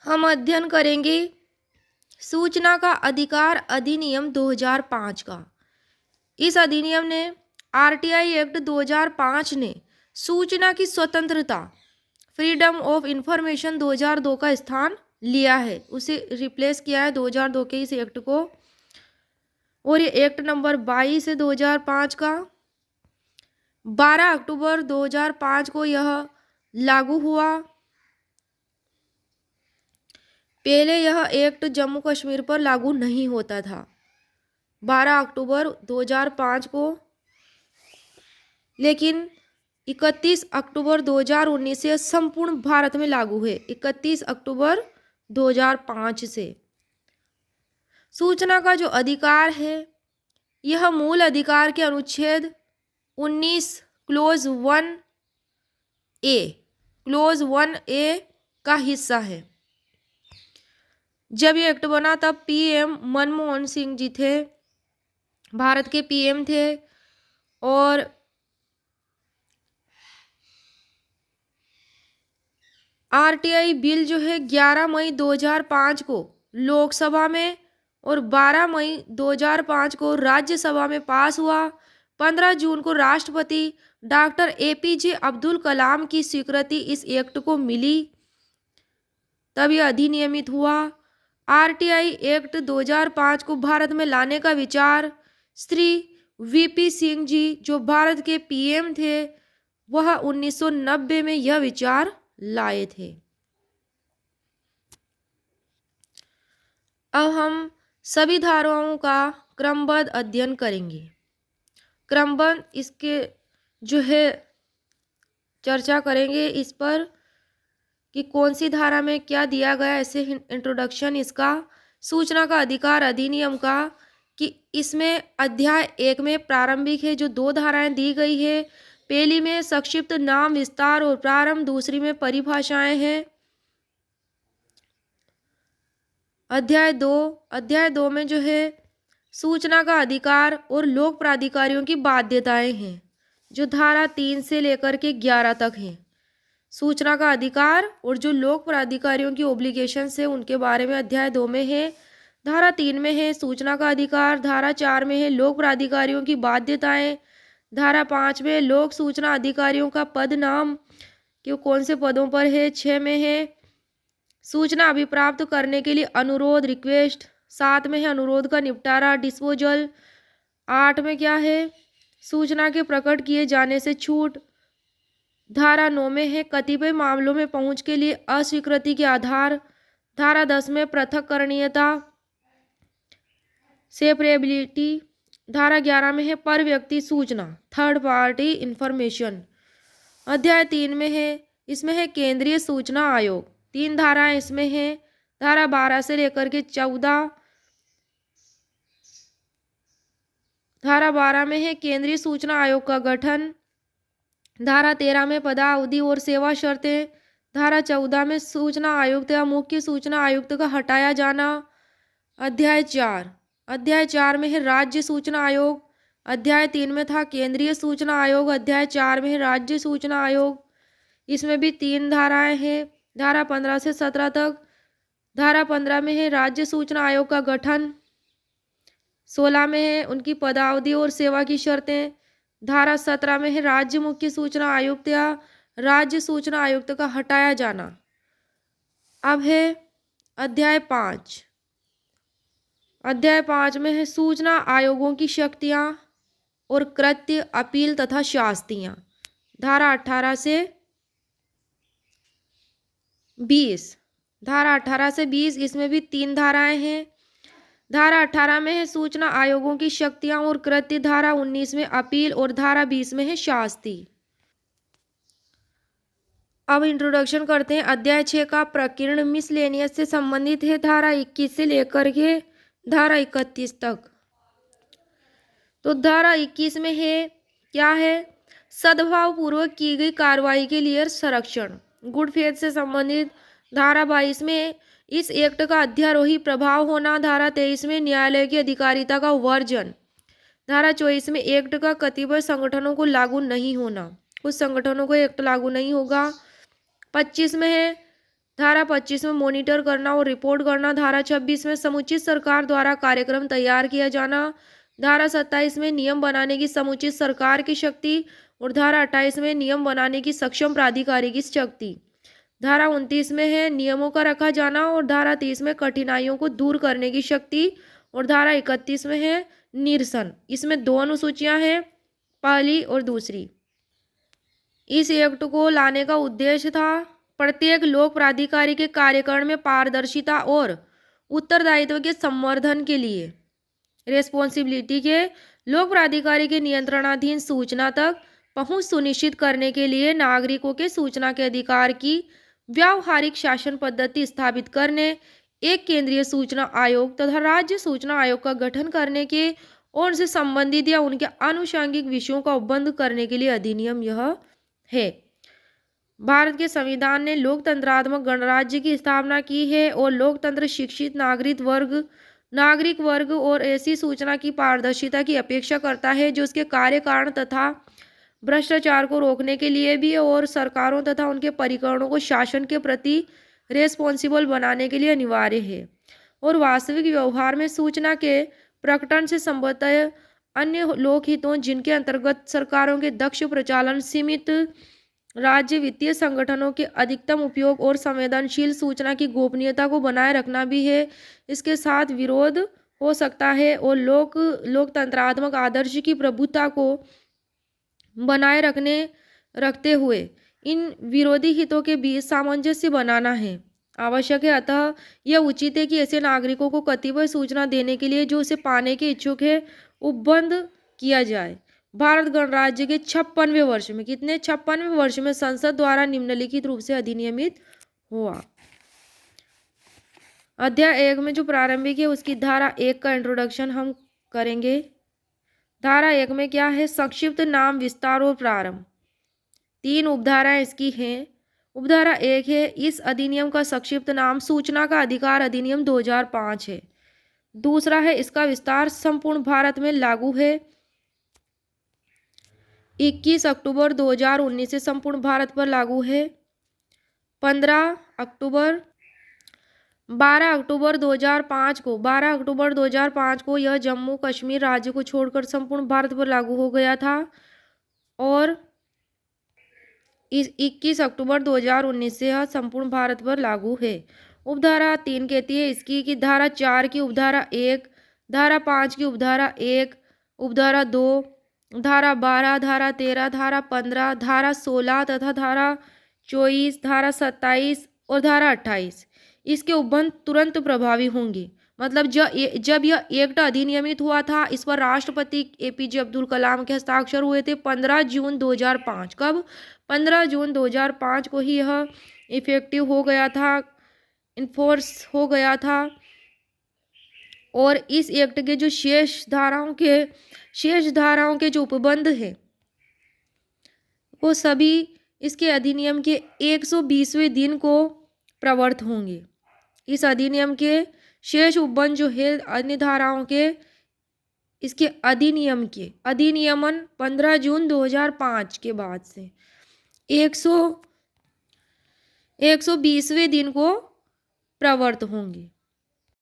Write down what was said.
हम अध्ययन करेंगे सूचना का अधिकार अधिनियम 2005 का। इस अधिनियम ने आरटीआई एक्ट 2005 ने सूचना की स्वतंत्रता फ्रीडम ऑफ इंफॉर्मेशन 2002 का स्थान लिया है, उसे रिप्लेस किया है 2002 के इस एक्ट को। और ये एक्ट नंबर 22 है 2005 का। 12 अक्टूबर 2005 को यह लागू हुआ। पहले यह एक्ट जम्मू कश्मीर पर लागू नहीं होता था। 12 अक्टूबर 2005 को, लेकिन 31 अक्टूबर 2019 से संपूर्ण भारत में लागू है। 31 अक्टूबर 2005 से सूचना का जो अधिकार है, यह मूल अधिकार के अनुच्छेद 19 क्लोज 1 का हिस्सा है। जब ये एक्ट बना तब पीएम मनमोहन सिंह जी थे, भारत के पीएम थे। और आरटीआई बिल जो है 11 मई 2005 को लोकसभा में और 12 मई 2005 को राज्यसभा में पास हुआ। 15 जून को राष्ट्रपति डॉक्टर एपीजे अब्दुल कलाम की स्वीकृति इस एक्ट को मिली, तब यह अधिनियमित हुआ। आरटीआई एक्ट 2005 को भारत में लाने का विचार श्री वीपी सिंह जी, जो भारत के पीएम थे, वह 1990 में यह विचार लाए थे। अब हम सभी धाराओं का क्रमबद्ध अध्ययन करेंगे। क्रमबद्ध इसके जो है चर्चा करेंगे इस पर कि कौन सी धारा में क्या दिया गया, ऐसे इंट्रोडक्शन इसका सूचना का अधिकार अधिनियम का, कि इसमें अध्याय 1 में प्रारंभिक है जो 2 धाराएं दी गई है। पहली में संक्षिप्त नाम विस्तार और प्रारंभ, दूसरी में परिभाषाएं हैं। अध्याय 2 में जो है सूचना का अधिकार और लोक प्राधिकारियों की बाध्यताएं हैं, जो धारा 3 से लेकर के 11 तक है। सूचना का अधिकार और जो लोक प्राधिकारियों की ओब्लिगेशन है उनके बारे में अध्याय 2 में है। धारा 3 में है सूचना का अधिकार। धारा 4 में है लोक प्राधिकारियों की बाध्यताएं। धारा 5 में लोक सूचना अधिकारियों का पद नाम, कि वो कौन से पदों पर है। 6 में है सूचना अभिप्राप्त करने के लिए अनुरोध रिक्वेस्ट। 7 में है अनुरोध का निपटारा डिस्पोजल। 8 में क्या है सूचना के प्रकट किए जाने से छूट। धारा 9 में है कतिपय मामलों में पहुंच के लिए अस्वीकृति के आधार। धारा 10 में पृथक्करणीयता सेपरेबिलिटी। धारा 11 में है पर व्यक्ति सूचना थर्ड पार्टी इंफॉर्मेशन। अध्याय 3 में है, इसमें है केंद्रीय सूचना आयोग। 3 धाराएं इसमें है। धारा 12 से लेकर के 14। धारा 12 में है केंद्रीय सूचना आयोग का गठन। धारा 13 में पदावधि और सेवा शर्तें। धारा 14 में सूचना आयुक्त या मुख्य सूचना आयुक्त का हटाया जाना। अध्याय 4 में है राज्य सूचना आयोग। अध्याय 3 में था केंद्रीय सूचना आयोग। अध्याय 4 में है राज्य सूचना आयोग। इसमें भी 3 धाराएं हैं, धारा 15 से 17 तक। धारा 15 में है राज्य सूचना आयोग का गठन। 16 में है उनकी पदावधि और सेवा की शर्तें। धारा 17 में है राज्य मुख्य सूचना आयुक्त या राज्य सूचना आयुक्त का हटाया जाना। अब है अध्याय 5। अध्याय 5 में है सूचना आयोगों की शक्तियां और कृत्य, अपील तथा शास्तियां। धारा 18 से 20। धारा 18 से 20 इसमें भी 3 धाराएं हैं। धारा 18 में है सूचना आयोगों की शक्तियां और कृत्य। धारा 19 में अपील और धारा 20 में है शास्ति। अब इंट्रोडक्शन करते हैं। अध्याय 6 का प्रकीर्ण मिसलेनियस से संबंधित है, धारा 21 से लेकर के धारा 31 तक। तो धारा 21 में है क्या है, सद्भाव पूर्वक की गई कार्रवाई के लिए संरक्षण, गुड फेथ से संबंधित। धारा 22 में इस एक्ट का अध्यारोही प्रभाव होना। धारा 23 में न्यायालय की अधिकारिता का वर्जन। धारा 24 में एक्ट का कतिपय संगठनों को लागू नहीं होना, कुछ संगठनों को एक्ट लागू नहीं होगा। 25 में है धारा 25 में मॉनिटर करना और रिपोर्ट करना। धारा 26 में समुचित सरकार द्वारा कार्यक्रम तैयार किया जाना। धारा 27 में नियम बनाने की समुचित सरकार की शक्ति और धारा 28 में नियम बनाने की सक्षम प्राधिकारी की शक्ति। धारा 29 में है नियमों का रखा जाना और धारा 30 में कठिनाइयों को दूर करने की शक्ति और धारा 31 में है निरसन। इसमें दो अनुसूचियां हैं, पहली और दूसरी। इस एक्ट को लाने का उद्देश्य था प्रत्येक लोक प्राधिकारी के कार्यकाल में पारदर्शिता और उत्तरदायित्व के संवर्धन के लिए रेस्पॉन्सिबिलिटी के लोक प्राधिकारी के नियंत्रणाधीन सूचना तक पहुंच सुनिश्चित करने के लिए नागरिकों के सूचना के अधिकार की व्यावहारिक शासन पद्धति स्थापित करने, एक केंद्रीय सूचना आयोग तथा राज्य सूचना आयोग का गठन करने के और उनसे संबंधित या उनके आनुषंगिक विषयों का उपबंध करने के लिए अधिनियम यह है। भारत के संविधान ने लोकतंत्रात्मक गणराज्य की स्थापना की है और लोकतंत्र शिक्षित नागरिक वर्ग और ऐसी सूचना की पारदर्शिता की अपेक्षा करता है जो उसके कार्य कारण तथा भ्रष्टाचार को रोकने के लिए भी और सरकारों तथा उनके परिकरणों को शासन के प्रति रेस्पॉन्सिबल बनाने के लिए अनिवार्य है और वास्तविक व्यवहार में सूचना के प्रकटन से संबंधित अन्य लोकहितों जिनके अंतर्गत सरकारों के दक्ष प्रचालन, सीमित राज्य वित्तीय संगठनों के अधिकतम उपयोग और संवेदनशील सूचना की गोपनीयता को बनाए रखना भी है, इसके साथ विरोध हो सकता है और लोकतंत्रात्मक आदर्श की प्रभुता को बनाए रखते हुए इन विरोधी हितों के बीच सामंजस्य बनाना है आवश्यक है। अतः यह उचित है कि ऐसे नागरिकों को कतिपय सूचना देने के लिए जो उसे पाने के इच्छुक है उपबंध किया जाए। भारत गणराज्य के 56वें वर्ष में, कितने 56वें वर्ष में संसद द्वारा निम्नलिखित रूप से अधिनियमित हुआ। अध्याय 1 में जो प्रारंभिक है उसकी धारा 1 का इंट्रोडक्शन हम करेंगे। धारा 1 में क्या है? संक्षिप्त नाम, विस्तार और प्रारंभ। 3 उपधाराएं इसकी हैं। उपधारा 1 है, इस अधिनियम का संक्षिप्त नाम सूचना का अधिकार अधिनियम 2005 है। दूसरा है, इसका विस्तार संपूर्ण भारत में लागू है। 21 अक्टूबर 2019 से संपूर्ण भारत पर लागू है। 12 अक्टूबर 2005 को यह जम्मू कश्मीर राज्य को छोड़कर संपूर्ण भारत पर लागू हो गया था और इस 21 अक्टूबर 2019 से यह संपूर्ण भारत पर लागू है। उपधारा 3 कहती है इसकी कि धारा 4 की उपधारा 1, धारा 5 की उपधारा 1, उपधारा 2, धारा 12, धारा 13, धारा 15, धारा 16 तथा धारा 24, धारा 27 और धारा 28 इसके उपबंध तुरंत प्रभावी होंगे। मतलब जब यह एक्ट अधिनियमित हुआ था, इस पर राष्ट्रपति APJ अब्दुल कलाम के हस्ताक्षर हुए थे 15 जून 2005। कब? 15 जून 2005 को ही यह इफेक्टिव हो गया था, इन्फोर्स हो गया था। और इस एक्ट के जो शेष धाराओं के जो उपबंध है वो सभी इसके अधिनियम के 120वें दिन को प्रवर्त होंगे। इस अधिनियम के शेष उपबंध जो है अन्य धाराओं के इसके अधिनियमन 15 जून 2005 के बाद से 120वें दिन को प्रवर्त होंगे।